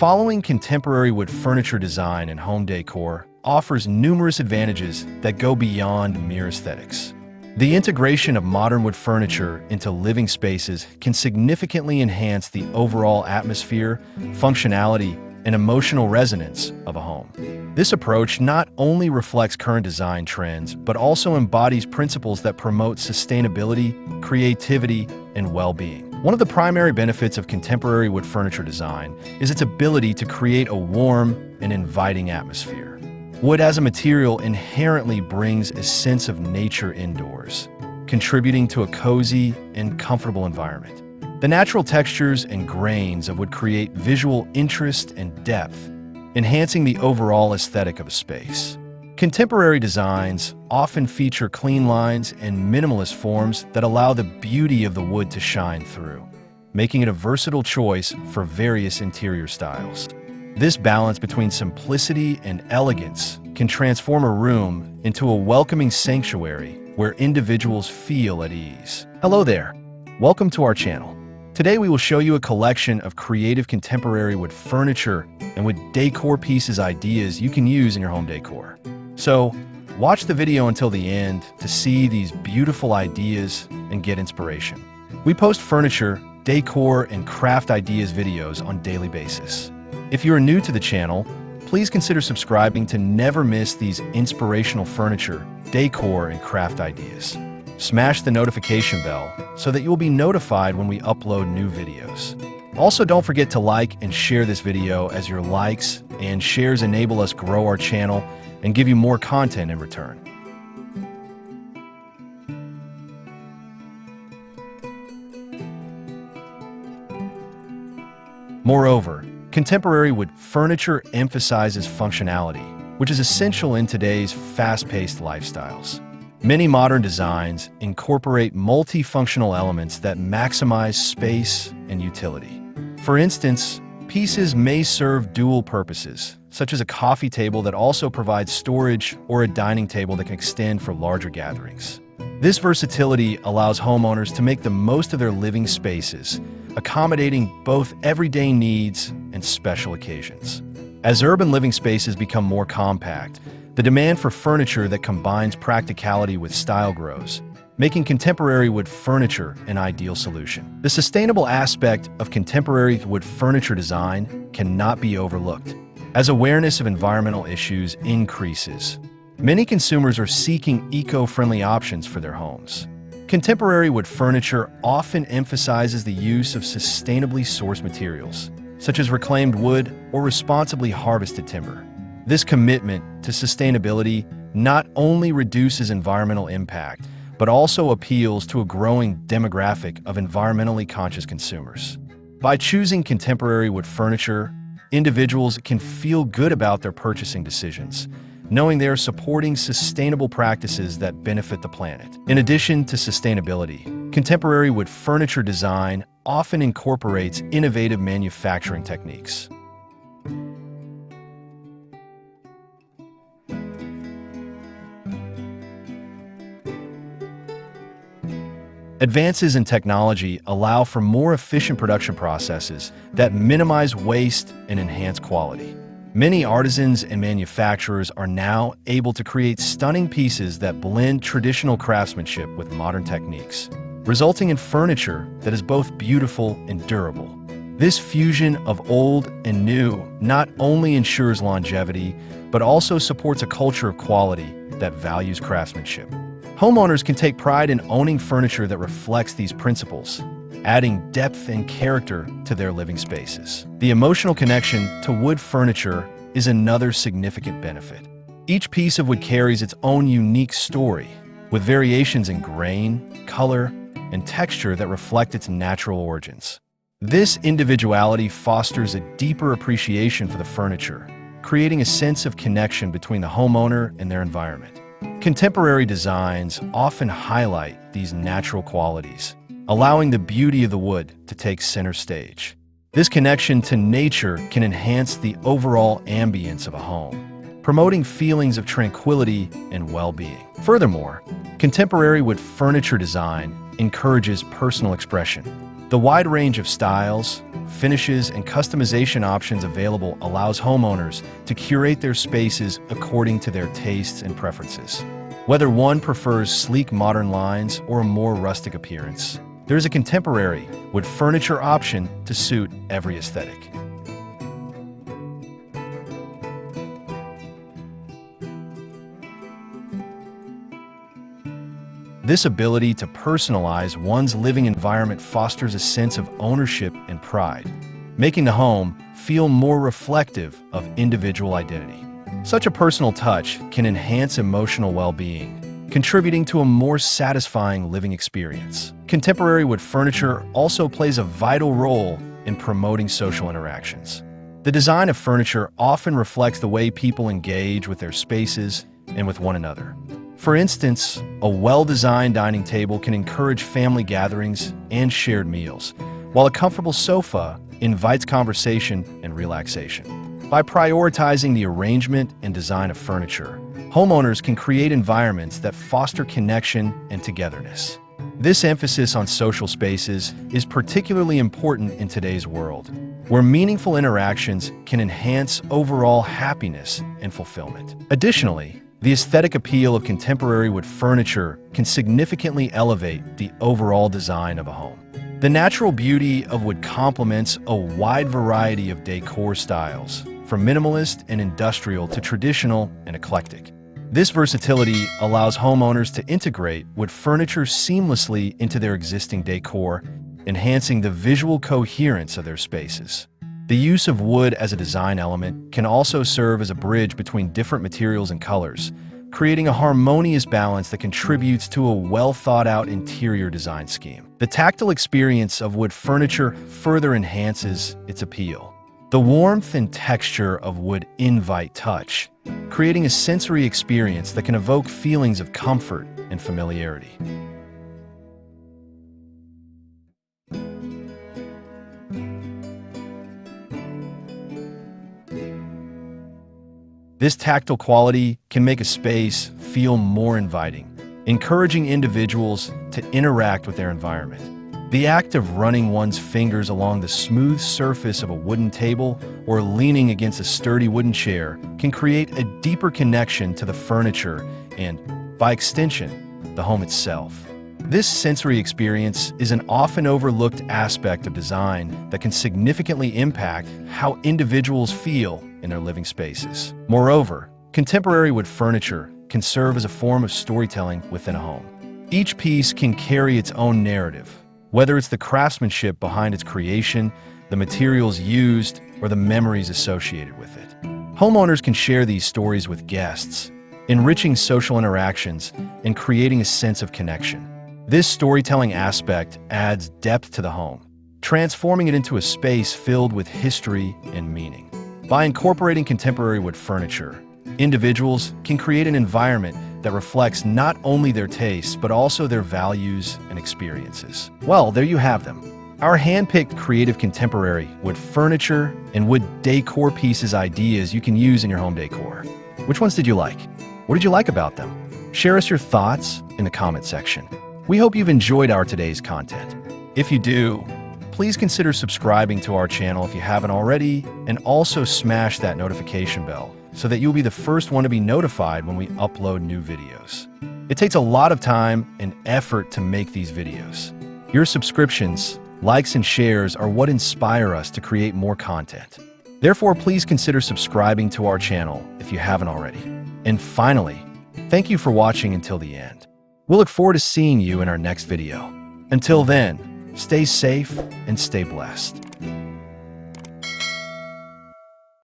Following contemporary wood furniture design and home decor offers numerous advantages that go beyond mere aesthetics. The integration of modern wood furniture into living spaces can significantly enhance the overall atmosphere, functionality, and emotional resonance of a home. This approach not only reflects current design trends, but also embodies principles that promote sustainability, creativity, and well-being. One of the primary benefits of contemporary wood furniture design is its ability to create a warm and inviting atmosphere. Wood as a material inherently brings a sense of nature indoors, contributing to a cozy and comfortable environment. The natural textures and grains of wood create visual interest and depth, enhancing the overall aesthetic of a space. Contemporary designs often feature clean lines and minimalist forms that allow the beauty of the wood to shine through, making it a versatile choice for various interior styles. This balance between simplicity and elegance can transform a room into a welcoming sanctuary where individuals feel at ease. Hello there. Welcome to our channel. Today we will show you a collection of creative contemporary wood furniture and wood decor pieces ideas you can use in your home decor. So, watch the video until the end to see these beautiful ideas and get inspiration. We post furniture, decor, and craft ideas videos on a daily basis. If you are new to the channel, please consider subscribing to never miss these inspirational furniture, decor, and craft ideas. Smash the notification bell so that you will be notified when we upload new videos. Also, don't forget to like and share this video, as your likes and shares enable us grow our channel and give you more content in return. Moreover, contemporary wood furniture emphasizes functionality, which is essential in today's fast-paced lifestyles. Many modern designs incorporate multifunctional elements that maximize space and utility. For instance, pieces may serve dual purposes, such as a coffee table that also provides storage or a dining table that can extend for larger gatherings. This versatility allows homeowners to make the most of their living spaces, accommodating both everyday needs and special occasions. As urban living spaces become more compact, the demand for furniture that combines practicality with style grows, making contemporary wood furniture an ideal solution. The sustainable aspect of contemporary wood furniture design cannot be overlooked. As awareness of environmental issues increases, many consumers are seeking eco-friendly options for their homes. Contemporary wood furniture often emphasizes the use of sustainably sourced materials, such as reclaimed wood or responsibly harvested timber. This commitment to sustainability not only reduces environmental impact, but also appeals to a growing demographic of environmentally conscious consumers. By choosing contemporary wood furniture, individuals can feel good about their purchasing decisions, knowing they are supporting sustainable practices that benefit the planet. In addition to sustainability, contemporary wood furniture design often incorporates innovative manufacturing techniques. Advances in technology allow for more efficient production processes that minimize waste and enhance quality. Many artisans and manufacturers are now able to create stunning pieces that blend traditional craftsmanship with modern techniques, resulting in furniture that is both beautiful and durable. This fusion of old and new not only ensures longevity, but also supports a culture of quality that values craftsmanship. Homeowners can take pride in owning furniture that reflects these principles, adding depth and character to their living spaces. The emotional connection to wood furniture is another significant benefit. Each piece of wood carries its own unique story, with variations in grain, color, and texture that reflect its natural origins. This individuality fosters a deeper appreciation for the furniture, creating a sense of connection between the homeowner and their environment. Contemporary designs often highlight these natural qualities, allowing the beauty of the wood to take center stage. This connection to nature can enhance the overall ambience of a home, promoting feelings of tranquility and well-being. Furthermore, contemporary wood furniture design encourages personal expression. The wide range of styles, finishes, and customization options available allows homeowners to curate their spaces according to their tastes and preferences. Whether one prefers sleek modern lines or a more rustic appearance, there is a contemporary wood furniture option to suit every aesthetic. This ability to personalize one's living environment fosters a sense of ownership and pride, making the home feel more reflective of individual identity. Such a personal touch can enhance emotional well-being, contributing to a more satisfying living experience. Contemporary wood furniture also plays a vital role in promoting social interactions. The design of furniture often reflects the way people engage with their spaces and with one another. For instance, a well-designed dining table can encourage family gatherings and shared meals, while a comfortable sofa invites conversation and relaxation. By prioritizing the arrangement and design of furniture, homeowners can create environments that foster connection and togetherness. This emphasis on social spaces is particularly important in today's world, where meaningful interactions can enhance overall happiness and fulfillment. Additionally, the aesthetic appeal of contemporary wood furniture can significantly elevate the overall design of a home. The natural beauty of wood complements a wide variety of decor styles, from minimalist and industrial to traditional and eclectic. This versatility allows homeowners to integrate wood furniture seamlessly into their existing decor, enhancing the visual coherence of their spaces. The use of wood as a design element can also serve as a bridge between different materials and colors, creating a harmonious balance that contributes to a well-thought-out interior design scheme. The tactile experience of wood furniture further enhances its appeal. The warmth and texture of wood invite touch, creating a sensory experience that can evoke feelings of comfort and familiarity. This tactile quality can make a space feel more inviting, encouraging individuals to interact with their environment. The act of running one's fingers along the smooth surface of a wooden table or leaning against a sturdy wooden chair can create a deeper connection to the furniture and, by extension, the home itself. This sensory experience is an often overlooked aspect of design that can significantly impact how individuals feel in their living spaces. Moreover, contemporary wood furniture can serve as a form of storytelling within a home. Each piece can carry its own narrative, whether it's the craftsmanship behind its creation, the materials used, or the memories associated with it. Homeowners can share these stories with guests, enriching social interactions and creating a sense of connection. This storytelling aspect adds depth to the home, transforming it into a space filled with history and meaning. By incorporating contemporary wood furniture, individuals can create an environment that reflects not only their tastes, but also their values and experiences. Well, there you have them. Our hand-picked creative contemporary wood furniture and wood decor pieces ideas you can use in your home decor. Which ones did you like? What did you like about them? Share us your thoughts in the comment section. We hope you've enjoyed our today's content. If you do, please consider subscribing to our channel if you haven't already, and also smash that notification bell so that you'll be the first one to be notified when we upload new videos. It takes a lot of time and effort to make these videos. Your subscriptions, likes, and shares are what inspire us to create more content. Therefore, please consider subscribing to our channel if you haven't already. And finally, thank you for watching until the end. We'll look forward to seeing you in our next video. Until then, stay safe and stay blessed.